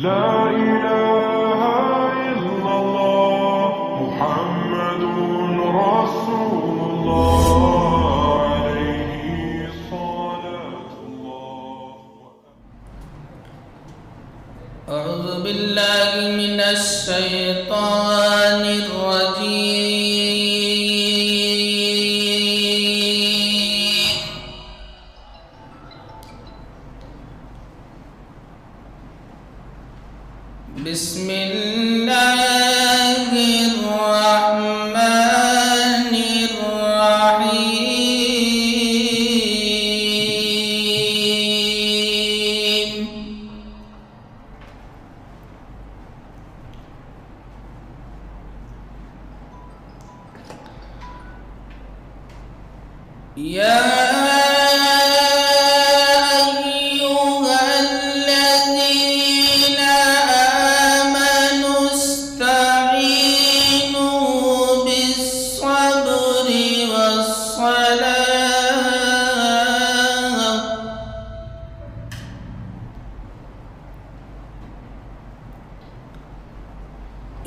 لا إله إلا الله محمد رسول الله عليه صلاة الله. أعوذ بالله من الشيطان الرجيم. بسم الله الرحمن الرحيم. يا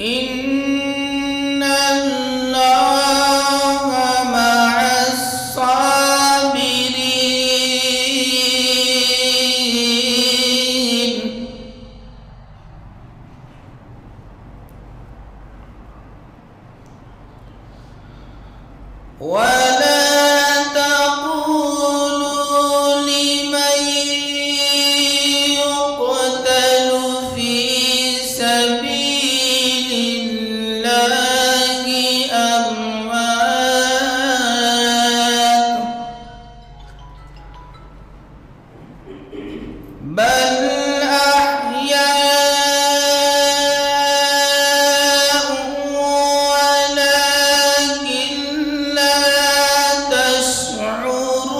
إن الله مع الصابرين. ولا تقولوا لمن يقتل في سبيل الله أموات، بل أحياء ولكن لا تشعرون.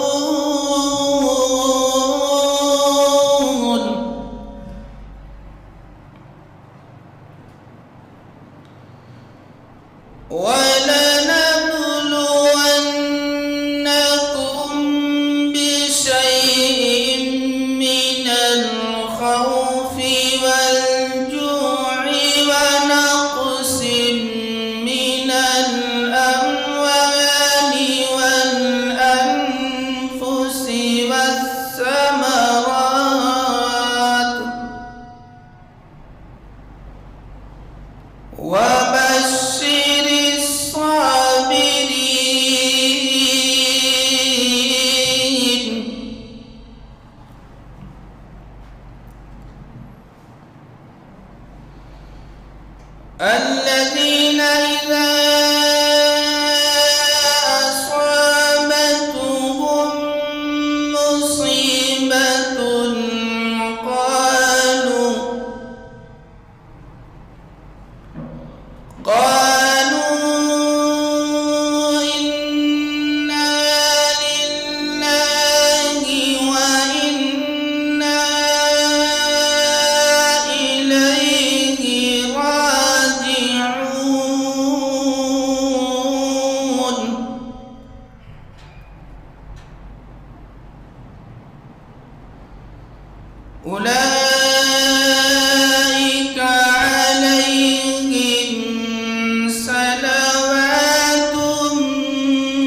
ولنبلونكم بشيء من الخوف والجوع ونقص من الأموال والأنفس والثمرات، وبشر الصابرين. الذين إذا أصابتهم مصيبة قالوا إنا لله وإنا إليه راجعون. أولئك عليهم صلوات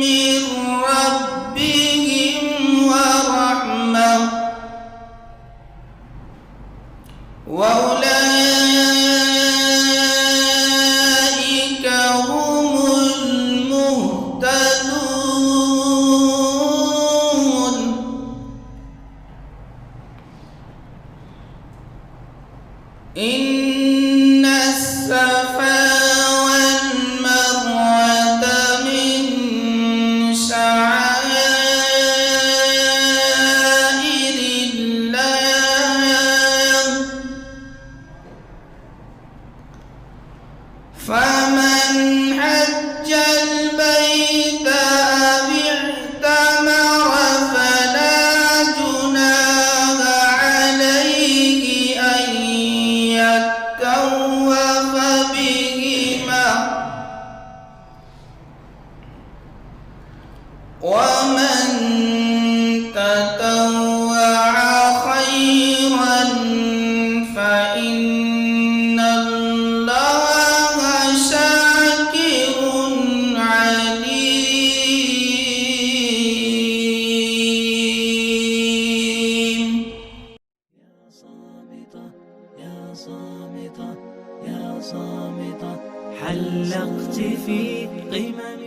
من ربهم ورحمة، وأولئك هم المهتدون. إن الصفا والمروة من شعائر الله، فمن حج البيت أو اعتمر فلا جناح عليه أن يتخذ إن الله شاكر عليم. يا صامتة حلقت في قمم